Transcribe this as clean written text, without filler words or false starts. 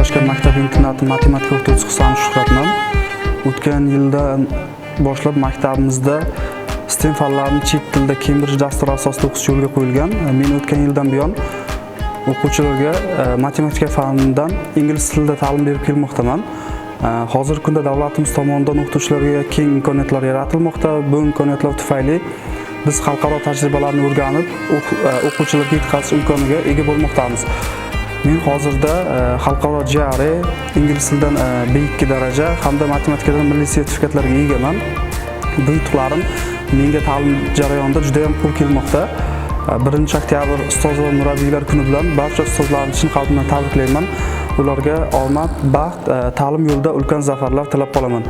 Toshkent maktab-internati matematika o'qituvchisi Husan Shuhratman. O'tgan yildan boshlab maktabimizda STEM fanlarini chet tilida Cambridge dasturi asosida o'qish yo'lga qo'yilgan. Men o'tgan yildan buyon o'quvchilarga matematika fanidan ingliz tilida ta'lim berib kelmoqdaman. Hozirgi kunda davlatimiz tomonidan o'qituvchilarga keng imkoniyatlar yaratilmoqda. Bu imkoniyatlar tufayli biz xalqaro tajribalarni o'rganib, o'quvchilarga yetkazish imkoniga ega bo'lmoqdamiz. Men hozirda xalqaro GRE, ingliz tilidan B2 daraja hamda matematikadan milliy sertifikatlarga egaman. Bu yutuqlarim menga ta'lim jarayonida juda ham qo'l kelmoqda. 1-oktyabr ustoz va murabbiylar kuni bilan barcha ustozlarni chin qalbimdan tabriklayman. Ularga omad, baxt, ta'lim yo'lida ulkan zafarlar tilab qolaman.